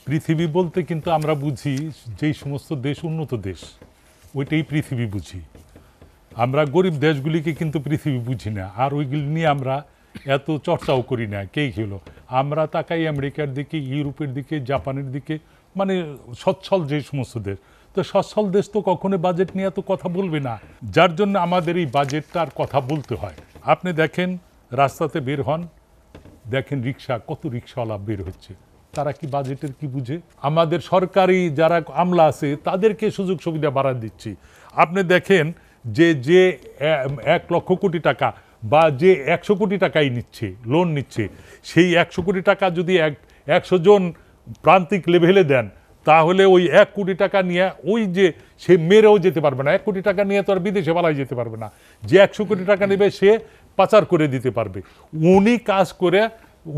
পৃথিবী বলতে কিন্তু আমরা বুঝি যেই সমস্ত দেশ উন্নত দেশ, ওইটাই পৃথিবী বুঝি। আমরা গরিব দেশগুলিকে কিন্তু পৃথিবী বুঝি না, আর ওইগুলি নিয়ে আমরা এত চর্চাও করি না। কে হলো, আমরা তাকাই আমেরিকার দিকে, ইউরোপের দিকে, জাপানের দিকে, মানে সচ্ছল যে সমস্ত দেশ। তো সচ্ছল দেশ তো কখনো বাজেট নিয়ে এত কথা বলবে না, যার জন্য আমাদের এই বাজেটটার কথা বলতে হয়। আপনি দেখেন রাস্তাতে বের হন, দেখেন রিক্সা, কত রিক্সাওয়ালা বের হচ্ছে, তারা কি বাজেটের কি বুঝে? আমাদের সরকারি যারা আমলা আছে তাদেরকে সুযোগ সুবিধা বাড়া দিচ্ছি। আপনি দেখেন যে যে 1,00,000 কোটি টাকা বা যে 100 কোটি টাকাই নিচ্ছে, লোন নিচ্ছে, সেই 100 কোটি টাকা যদি 100 জন প্রান্তিক লেভেলে দেন, তাহলে ওই 1 কোটি টাকা নিয়ে ওই যে সে মেরেও যেতে পারবে না। 1 কোটি টাকা নিয়ে তো আর বিদেশে পালাই যেতে পারবে না। যে 100 কোটি টাকা নেবে সে পাচার করে দিতে পারবে। উনি কাজ করে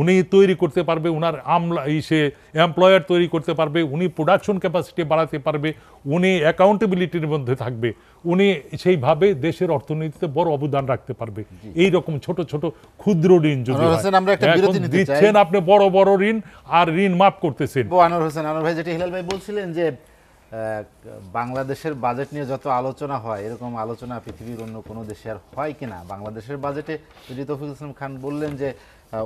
উনি তৈরি করতে পারবে, উনার আমলা সে এমপ্লয়ার তৈরি করতে পারবে, উনি প্রোডাকশন ক্যাপাসিটি বাড়াতে পারবে, উনি অ্যাকাউন্টেবিলিটির মধ্যে থাকবে, উনি সেইভাবে দেশের অর্থনীতিতে বড় অবদান রাখতে পারবে। এই রকম ছোট ছোট ক্ষুদ্র ঋণ যদি দিচ্ছেন আপনি, বড় বড় ঋণ, আর ঋণ মাফ করতেছেন। আনোয়ার হোসেন, আনোয়ার ভাই যেটা হিলাল ভাই বলছিলেন যে বাংলাদেশের বাজেট নিয়ে যত আলোচনা হয়, এরকম আলোচনা পৃথিবীর অন্য কোনো দেশে আর হয় কিনা। বাংলাদেশের বাজেটে যদি তৌফিকুল ইসলাম খান বললেন যে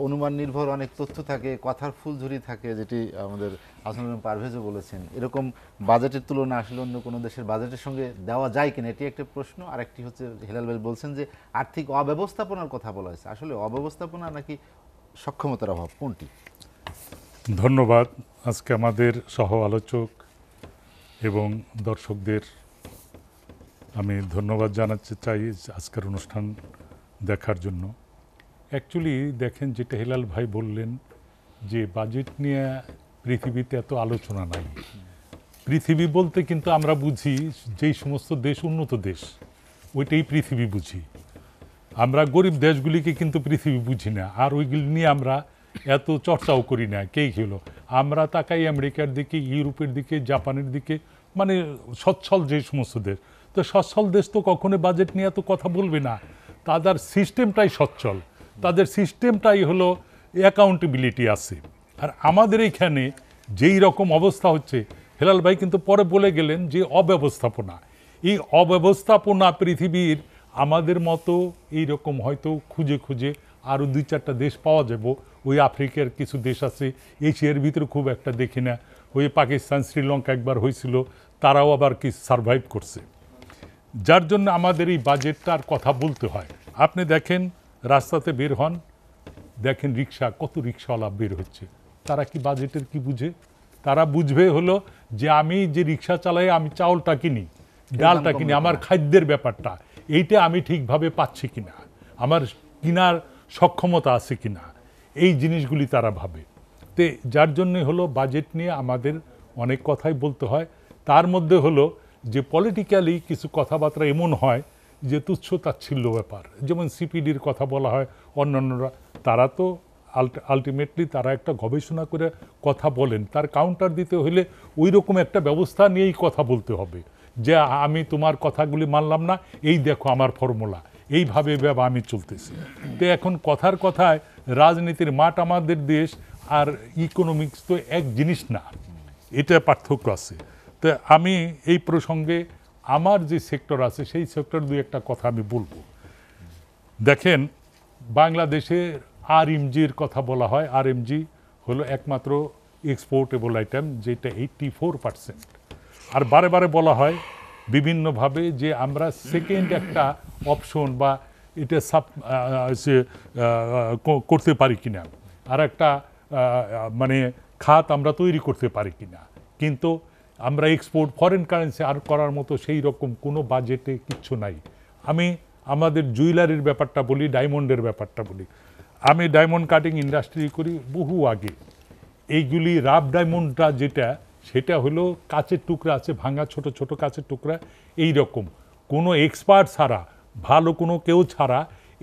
অনুমান নির্ভর অনেক তথ্য থাকে, কথার ফুলঝুরি থাকে, যেটি আমাদের হাসানুল পারভেজও বলেছেন, এরকম বাজেটের তুলনা আসলে অন্য কোনো দেশের বাজেটের সঙ্গে দেওয়া যায় কিনা, এটি একটা প্রশ্ন। আর একটি হচ্ছে হিলাল ভাই বলছেন যে আর্থিক অব্যবস্থাপনার কথা বলা হয়েছে, আসলে অব্যবস্থাপনা নাকি সক্ষমতার অভাব, কোনটি? ধন্যবাদ। আজকে আমাদের সহ আলোচক এবং দর্শকদের আমি ধন্যবাদ জানাতে চাই আজকের অনুষ্ঠান দেখার জন্য। অ্যাকচুয়ালি দেখেন, যেটা হেলাল ভাই বললেন যে বাজেট নিয়ে পৃথিবীতে এত আলোচনা নাই। পৃথিবী বলতে কিন্তু আমরা বুঝি যেই সমস্ত দেশ উন্নত দেশ, ওইটাই পৃথিবী বুঝি। আমরা গরিব দেশগুলিকে কিন্তু পৃথিবী বুঝি না, আর ওইগুলি নিয়ে আমরা এত চর্চাও করি না। কে হলো, আমরা তাকাই আমেরিকার দিকে, ইউরোপের দিকে, জাপানের দিকে, মানে সচ্ছল যে সমস্ত দেশ। তো সচ্ছল দেশ তো কখনো বাজেট নিয়ে এত কথা বলবে না, তাদের সিস্টেমটাই সচ্ছল, তাদের সিস্টেমটাই হলো অ্যাকাউন্টেবিলিটি আছে। আর আমাদের এইখানে যেই রকম অবস্থা হচ্ছে, হেলাল ভাই কিন্তু পরে বলে গেলেন যে অব্যবস্থাপনা। এই অব্যবস্থাপনা পৃথিবীর আমাদের মতো এইরকম হয়তো খুঁজে খুঁজে আরও 2-4টা দেশ পাওয়া যাবে। ওই আফ্রিকার কিছু দেশ আছে, এশিয়ার ভিতরে খুব একটা দেখি না। ওই পাকিস্তান, শ্রীলঙ্কা একবার হয়েছিল, তারাও আবার কি সারভাইভ করছে। যার জন্য আমাদের এই বাজেটটার কথা বলতে হয়। আপনি দেখেন রাস্তাতে বের হন, দেখেন রিক্সা, কত রিক্সাওয়ালা বের হচ্ছে, তারা কি বাজেটের কি বুঝে? তারা বুঝবে হলো যে আমি যে রিক্সা চালাই, আমি চাউলটা কিনি, ডালটা কিনি, আমার খাদ্যের ব্যাপারটা এইটা আমি ঠিকভাবে পাচ্ছি কিনা, আমার কিনার সক্ষমতা আছে কিনা, এই জিনিসগুলি তারা ভাবে। তে যার জন্যে হলো বাজেট নিয়ে আমাদের অনেক কথাই বলতে হয়। তার মধ্যে হলো যে পলিটিক্যালি কিছু কথাবার্তা এমন হয় যে তুচ্ছ তাচ্ছিল্য ব্যাপার, যেমন সিপিডির কথা বলা হয়, অন্যান্যরা তারা তো আলটিমেটলি তারা একটা গবেষণা করে কথা বলেন, তার কাউন্টার দিতে হলে ওই রকম একটা ব্যবস্থা নিয়েই কথা বলতে হবে যে আমি তোমার কথাগুলি মানলাম না, এই দেখো আমার ফর্মুলা, এইভাবে আমি চলতেছি। তো এখন কথার কথায় রাজনীতির মাঠ আমাদের দেশ আর ইকোনমিক্স তো এক জিনিস না, এটা পার্থক্য আছে। তো আমি এই প্রসঙ্গে আমার যে সেক্টর আছে সেই সেক্টর 2-একটা কথা আমি বলবো। দেখেন, বাংলাদেশের আরএমজির কথা বলা হয়, আরএমজি হলো একমাত্র এক্সপোর্টেবল আইটেম, যেটা 84%। আর বারে বারে বলা হয় বিভিন্নভাবে যে আমরা সেকেন্ড একটা অপশন বা এটা করতে পারি কিনা, আর একটা মানে খাত আমরা তৈরি করতে পারি কিনা। কিন্তু আমরা এক্সপোর্ট ফরেন কারেন্সি আর করার মতো সেই রকম কোনো বাজেটে কিচ্ছু নাই। আমি আমাদের জুয়েলারির ব্যাপারটা বলি, ডায়মন্ডের ব্যাপারটা বলি। আমি ডায়মন্ড কাটিং ইন্ডাস্ট্রি করি বহু আগে। এইগুলি রাফ ডায়মন্ডটা যেটা, সেটা হলো কাচের টুকরা আছে, ভাঙা ছোট ছোট কাচের টুকরা, এই রকম কোনো এক্সপার্ট ছাড়া, ভালো কোনো কেউ ছাড়া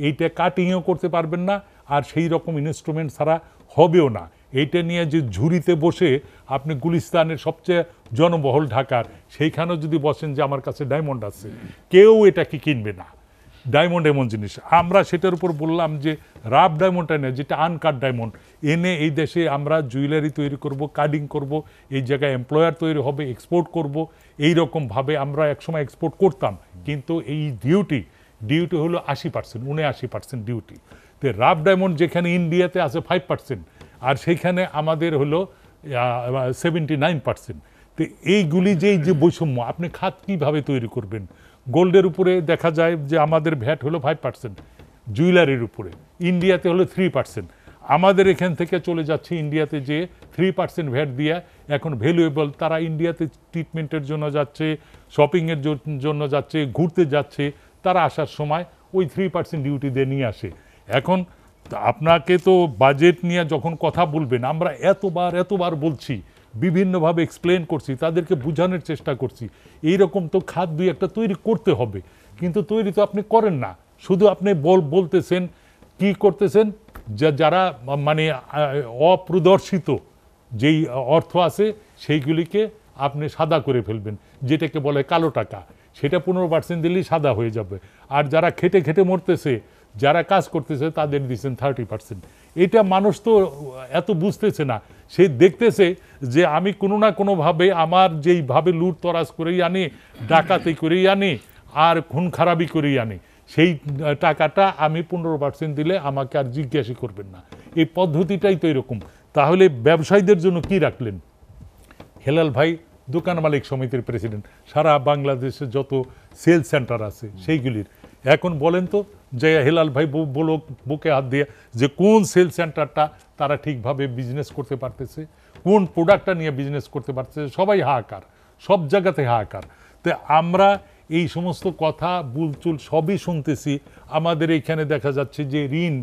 এইটা কাটিংও করতে পারবেন না, আর সেই রকম ইনস্ট্রুমেন্ট ছাড়া হবেও না। এইটা নিয়ে যে ঝুড়িতে বসে আপনি গুলিস্তানের সবচেয়ে জনবহুল ঢাকার সেইখানেও যদি বসেন যে আমার কাছে ডায়মন্ড আছে, কেউ এটাকে কিনবে না। ডায়মন্ড এমন জিনিস, আমরা সেটার উপর বললাম যে রাফ ডায়মন্ডটা নেই, যেটা আনকাট ডায়মন্ড এনে এই দেশে আমরা জুয়েলারি তৈরি করব, কার্ডিং করব, এই জায়গায় এমপ্লয়ার তৈরি হবে, এক্সপোর্ট করব। এই রকমভাবে আমরা একসময় এক্সপোর্ট করতাম, কিন্তু এই ডিউটি হলো 80%, 79% ডিউটি। তো রাফ ডায়মন্ড যেখানে ইন্ডিয়াতে আছে 5%, আর সেইখানে আমাদের হলো 79%। তো এইগুলি যে বৈষম্য, আপনি খাত কীভাবে তৈরি করবেন? গোল্ডের উপরে দেখা যায় যে আমাদের ভ্যাট হলো 5%, জুয়েলারির উপরে ইন্ডিয়াতে হলো 3%। আমাদের এখান থেকে চলে যাচ্ছে ইন্ডিয়াতে, যে 3% ভ্যাট দিয়ে এখন ভ্যালুয়েবল, তারা ইন্ডিয়াতে ট্রিটমেন্টের জন্য যাচ্ছে, শপিংয়ের জন্য যাচ্ছে, ঘুরতে যাচ্ছে, তারা আসার সময় ওই 3% ডিউটি দিয়ে নিয়ে আসে। এখন আপনাকে তো বাজেট নিয়ে যখন কথা বলবেন, আমরা এতবার বলছি, বিভিন্নভাবে এক্সপ্লেন করছি, তাদেরকে বোঝানোর চেষ্টা করছি, এইরকম তো খাত দুই একটা তৈরি করতে হবে, কিন্তু তৈরি তো আপনি করেন না। শুধু আপনি বলতেছেন, কি করতেছেন, যারা মানে অপ্রদর্শিত যেই অর্থ আছে সেইগুলিকে আপনি সাদা করে ফেলবেন, যেটাকে বলে কালো টাকা, সেটা 15% দিলেই সাদা হয়ে যাবে। আর যারা খেটে খেটে মরতেছে, যারা কাজ করতেছে, তাদের দিচ্ছেন 30%। এটা মানুষ তো এত বুঝতেছে না, সে দেখতেছে যে আমি কোনো না কোনোভাবে আমার যেইভাবে লুট তরাজ করেই আনি, ডাকাতি করেই আনি, আর খুন খারাপি করেই আনি, সেই টাকাটা আমি 15% দিলে আমাকে আর জিজ্ঞাসা করবেন না। এই পদ্ধতিটাই তো এরকম। তাহলে ব্যবসায়ীদের জন্য কি রাখলেন? হেলাল ভাই দোকান মালিক সমিতির প্রেসিডেন্ট, সারা বাংলাদেশে যত সেল সেন্টার আছে সেইগুলির, এখন বলেন তো যে হেলাল ভাই বলো বুকে হাত দিয়ে যে কোন সেল সেন্টারটা তারা ঠিকভাবে বিজনেস করতে পারতেছে, কোন প্রোডাক্টটা নিয়ে বিজনেস করতে পারতেছে? সবাই হাহাকার, সব জায়গাতে হাহাকার। তো আমরা এই সমস্ত কথা বুলচুল সবই শুনতেছি। আমাদের এইখানে দেখা যাচ্ছে যে ঋণ,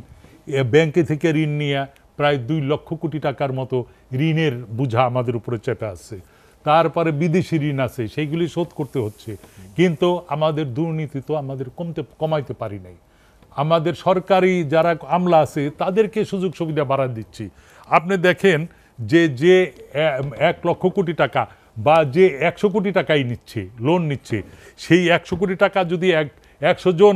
ব্যাংকে থেকে ঋণ নিয়ে প্রায় 2 লক্ষ কোটি টাকার মতো ঋণের বোঝা আমাদের উপরে চেপে আছে। তারপরে বিদেশি ঋণ আছে, সেইগুলি শোধ করতে হচ্ছে। কিন্তু আমাদের দুর্নীতি তো আমাদের কমাইতে পারি নাই। আমাদের সরকারি যারা আমলা আছে তাদেরকে সুযোগ সুবিধা বাড়া দিচ্ছি। আপনি দেখেন যে 1 লক্ষ কোটি টাকা বা যে 100 কোটি টাকাই নিচ্ছে, লোন নিচ্ছে, সেই 100 কোটি টাকা যদি 100 জন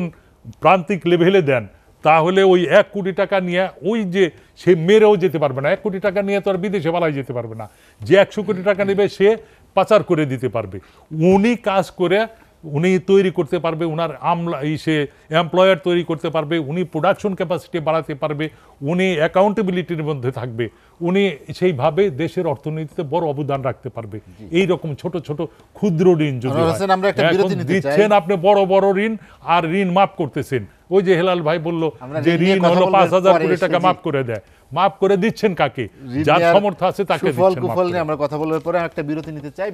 প্রান্তিক লেভেলে দেন, তাহলে ওই 1 কোটি টাকা নিয়ে ওই যে সে মেরেও যেতে পারবে না। 1 কোটি টাকা নিয়ে তো আর বিদেশে পালাই যেতে পারবে না। যে 100 কোটি টাকা নেবে সে পাচার করে দিতে পারবে। উনি কাজ করে উনি তৈরি করতে পারবে, উনার সে এমপ্লয়ার তৈরি করতে পারবে, উনি প্রোডাকশন ক্যাপাসিটি বাড়াতে পারবে, উনি অ্যাকাউন্টেবিলিটির মধ্যে থাকবে, উনি সেইভাবে দেশের অর্থনীতিতে বড় অবদান রাখতে পারবে। এই রকম ছোট ছোট ক্ষুদ্র ঋণ যদি দিচ্ছেন আপনি, বড় বড় ঋণ, আর ঋণ মাফ করতেছেন। ওই যে হেলাল ভাই বলল যে ঋণ হলো 5,000 কোটি টাকা মাফ করে দেয়, মাফ করে দিচ্ছেন কাকে? যার সামর্থ্য আছে তাকে দিচ্ছেন। আমরা কথা বলার পরে একটা বিরতি নিতে চাই।